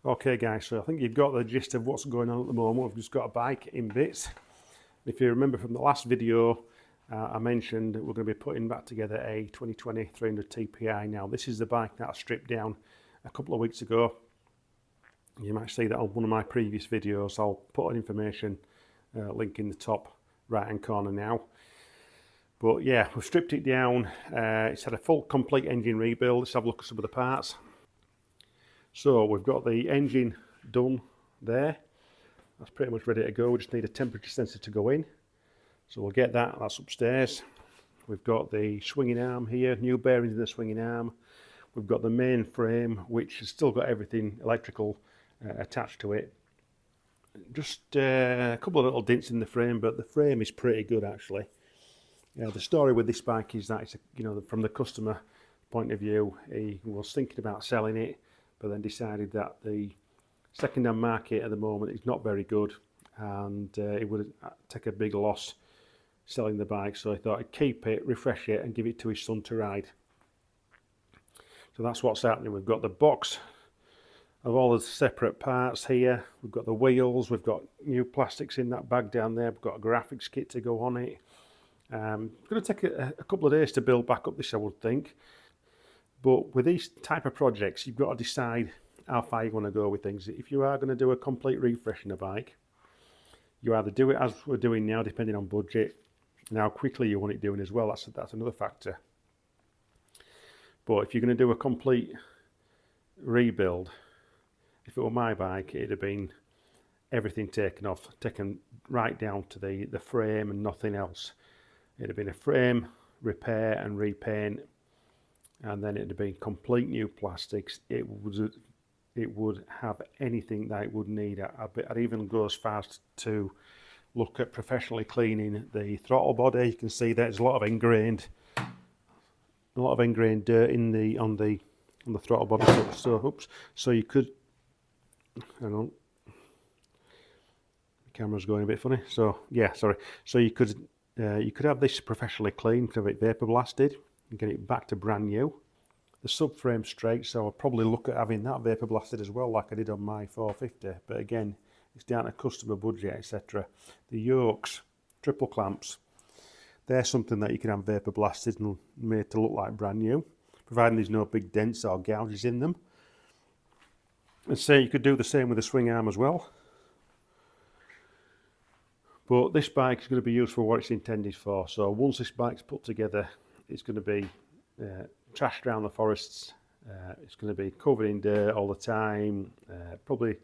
Okay guys, so I think you've got the gist of what's going on at the moment. We've just got a bike in bits. If you remember from the last video, I mentioned that we're going to be putting back together a 2020 300 TPI. Now this is the bike that I stripped down a couple of weeks ago. You might see that on one of my previous videos. I'll put an information link in the top right hand corner now. But yeah, we've stripped it down. It's had a full complete engine rebuild. Let's have a look at some of the parts. So we've got the engine done there. That's pretty much ready to go. We just need a temperature sensor to go in. So we'll get that, that's upstairs. We've got the swinging arm here, new bearings in the swinging arm. We've got the main frame, which has still got everything electrical attached to it. Just a couple of little dents in the frame, but the frame is pretty good actually. The story with this bike is that it's, from the customer point of view, he was thinking about selling it, but then decided that the second-hand market at the moment is not very good, and it would take a big loss selling the bike, so he thought he'd keep it, refresh it and give it to his son to ride. So that's what's happening. We've got the box of all the separate parts here. We've got the wheels, we've got new plastics in that bag down there, we've got a graphics kit to go on it. It's going to take a couple of days to build back up this, I would think. But with these type of projects, you've got to decide how far you want to go with things. If you are going to do a complete refresh in a bike, you either do it as we're doing now, depending on budget, and how quickly you want it doing as well. That's another factor. But if you're going to do a complete rebuild, if it were my bike, it'd have been everything taken off, taken right down to the frame and nothing else. It'd have been a frame, repair and repaint, and then it'd have been complete new plastics. It would have anything that it would need. I'd even go as far as to look at professionally cleaning the throttle body. You can see there's a lot of ingrained dirt in on the throttle body. So you could, hang on, the camera's going a bit funny. So yeah, sorry. So you could have this professionally cleaned, have it vapor blasted, and get it back to brand new. The subframe straight, so I'll probably look at having that vapor blasted as well, like I did on my 450. But again, it's down to customer budget, etc. The yokes, triple clamps, they're something that you can have vapor blasted and made to look like brand new, providing there's no big dents or gouges in them. And so you could do the same with the swing arm as well. But this bike is going to be used for what it's intended for. So once this bike's put together, it's going to be trashed around the forests. It's going to be covered in dirt all the time, probably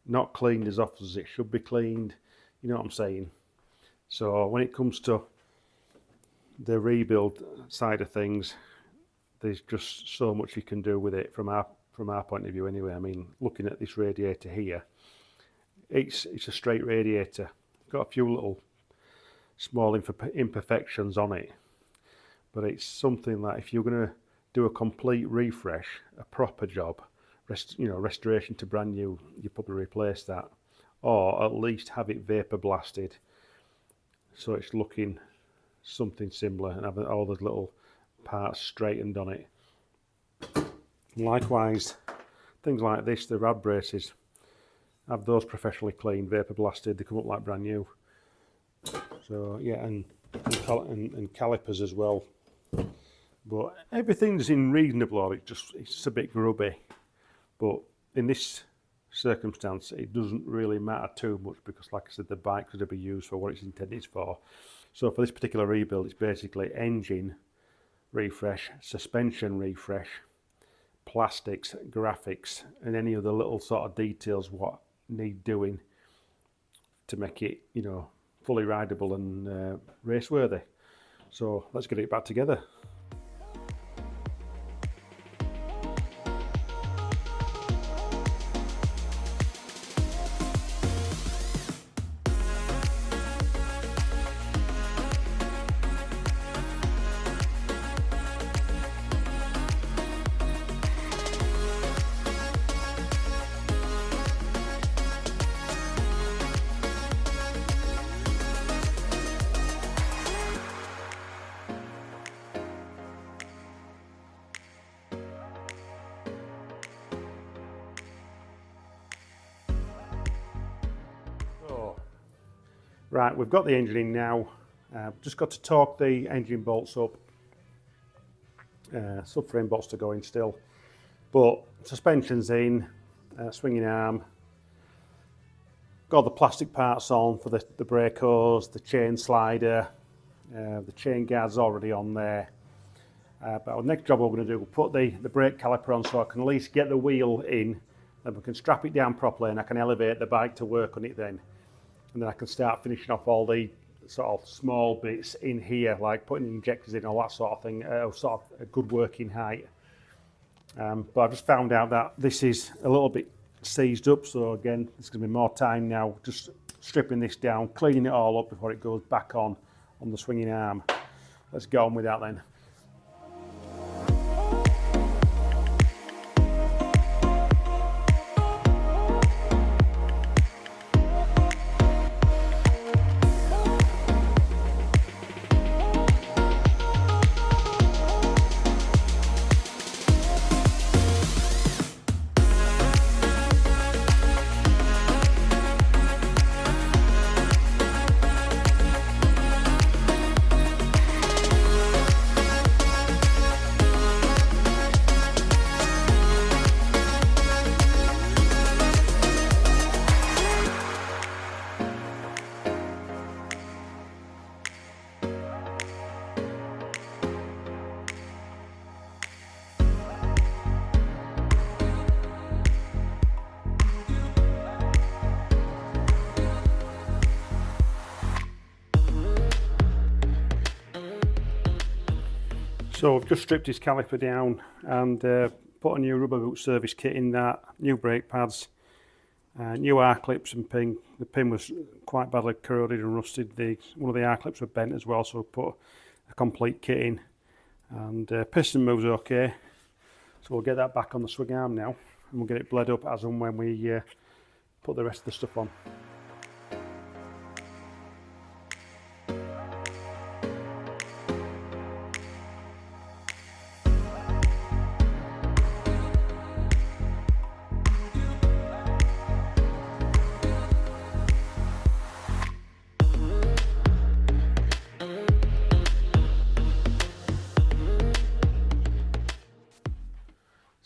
not cleaned as often as it should be cleaned. You know what I'm saying? So when it comes to the rebuild side of things, there's just so much you can do with it from our point of view anyway. I mean, looking at this radiator here, it's a straight radiator. Got a few little small imperfections on it, but it's something that if you're going to do a complete refresh, a proper job, restoration to brand new, you probably replace that, or at least have it vapor blasted so it's looking something similar and have all the little parts straightened on it. Likewise, things like this, the rad braces, have those professionally cleaned, vapor blasted, they come up like brand new. So yeah, and calipers as well. But everything's in reasonable order. It's just a bit grubby. But in this circumstance, it doesn't really matter too much because, like I said, the bike's going to be used for what it's intended for. So for this particular rebuild, it's basically engine refresh, suspension refresh, plastics, graphics, and any other little sort of details what need doing to make it, fully rideable and race worthy. So let's get it back together. Right, we've got the engine in now. Just got to torque the engine bolts up. Subframe bolts to go in still. But suspension's in, swinging arm. Got the plastic parts on for the brake hose, the chain slider, the chain guard's already on there. But our next job we're going to do, we'll put the brake caliper on so I can at least get the wheel in, then we can strap it down properly and I can elevate the bike to work on it then. And then I can start finishing off all the sort of small bits in here, like putting injectors in, all that sort of thing, sort of a good working height. But I just found out that this is a little bit seized up, so again, there's going to be more time now just stripping this down, cleaning it all up before it goes back on the swinging arm. Let's get on with that then. So I've just stripped his caliper down and put a new rubber boot service kit in that, new brake pads, new R-clips and pin. The pin was quite badly corroded and rusted. One of the R-clips were bent as well, so I put a complete kit in. And piston moves okay, so we'll get that back on the swing arm now and we'll get it bled up as and when we put the rest of the stuff on.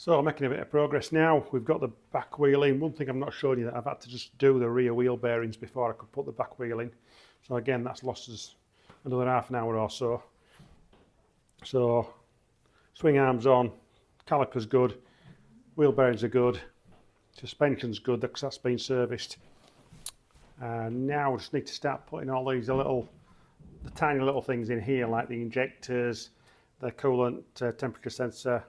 So I'm making a bit of progress now. We've got the back wheel in. One thing I'm not showing you, that I've had to just do the rear wheel bearings before I could put the back wheel in. So again, that's lost us another half an hour or so. So swing arm's on, caliper's good, wheel bearings are good, suspension's good because that's been serviced. And now I just need to start putting all these the tiny little things in here, like the injectors, the coolant temperature sensor.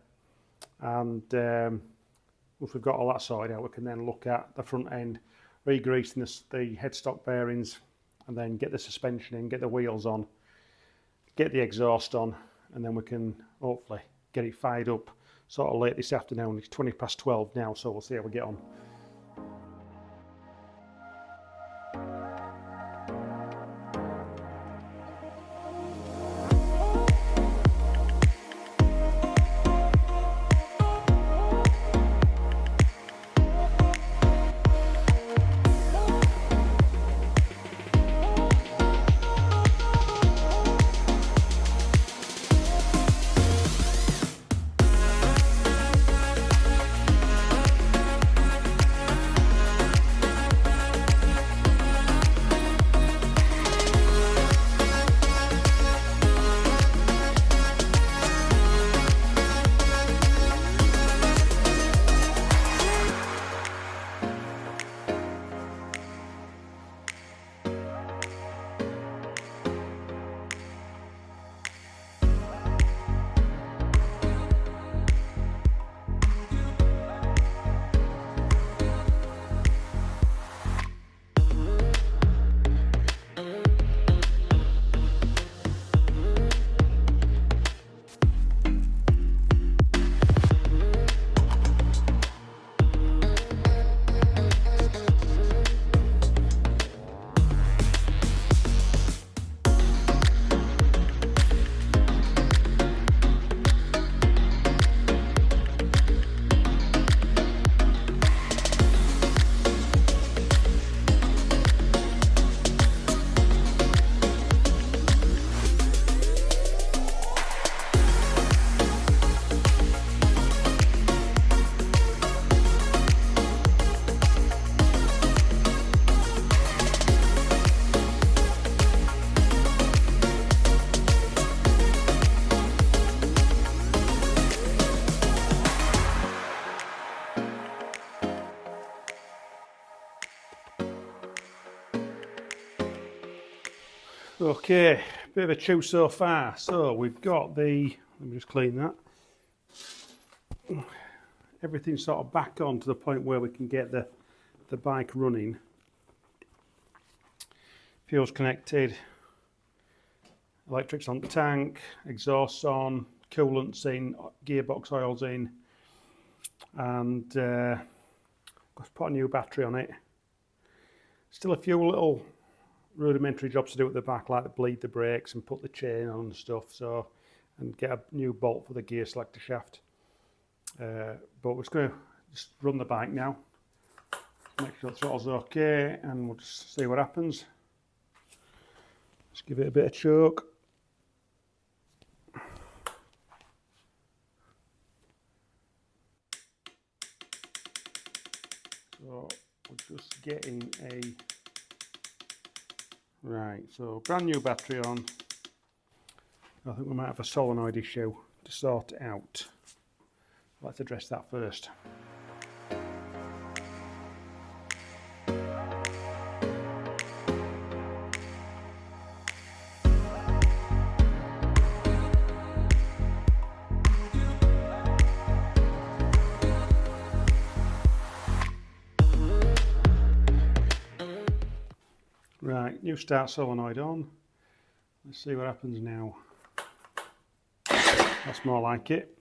And once we've got all that sorted out, we can then look at the front end, re-greasing the headstock bearings, and then get the suspension in, get the wheels on, get the exhaust on, and then we can hopefully get it fired up sort of late this afternoon. It's 12:20 now, so we'll see how we get on. Okay, bit of a chew so far. So we've got the, let me just clean that. Everything's sort of back on to the point where we can get the bike running. Fuel's connected, electrics on the tank, exhaust's on, coolant's in, gearbox oil's in, and let's put a new battery on it. Still a few little rudimentary jobs to do at the back, like bleed the brakes and put the chain on and stuff, so, and get a new bolt for the gear selector shaft. But we're just going to run the bike now, make sure the throttle's okay, and we'll just see what happens. Just give it a bit of choke. So we're just getting a, right, so brand new battery on. I think we might have a solenoid issue to sort out. Let's address that first. Right, new start solenoid on. Let's see what happens now. That's more like it.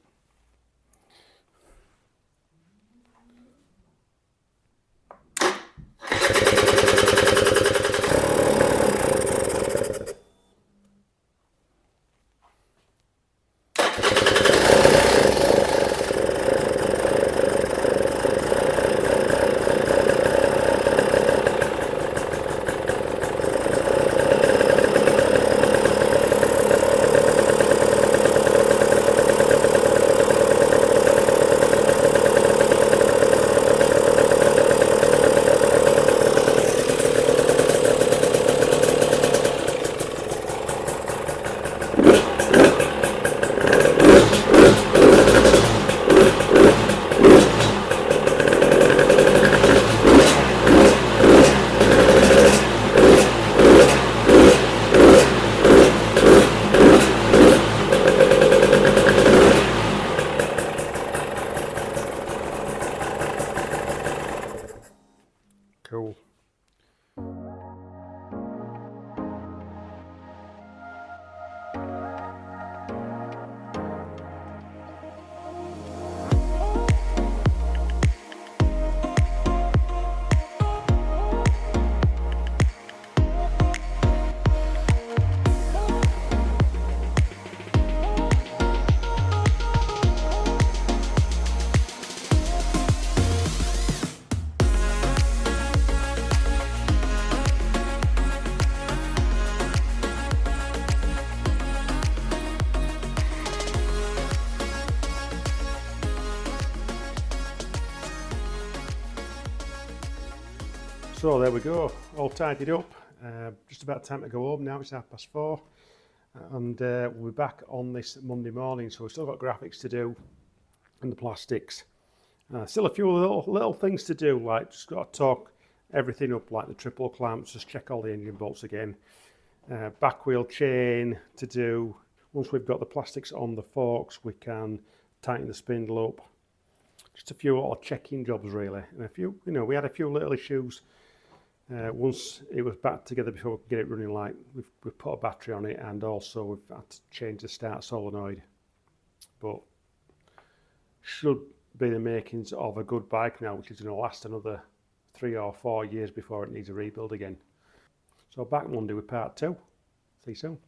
Cool. So there we go, all tidied up. Just about time to go home now, it's 4:30. And we'll be back on this Monday morning, so we've still got graphics to do and the plastics. Still a few little things to do, like just got to torque everything up, like the triple clamps, just check all the engine bolts again. Back wheel chain to do. Once we've got the plastics on the forks, we can tighten the spindle up. Just a few little checking jobs really, and a few, we had a few little issues. Once it was back together before we could get it running, like we've put a battery on it, and also we've had to change the start solenoid. But should be the makings of a good bike now, which is going to last another 3 or 4 years before it needs a rebuild again. So back Monday with part 2. See you soon.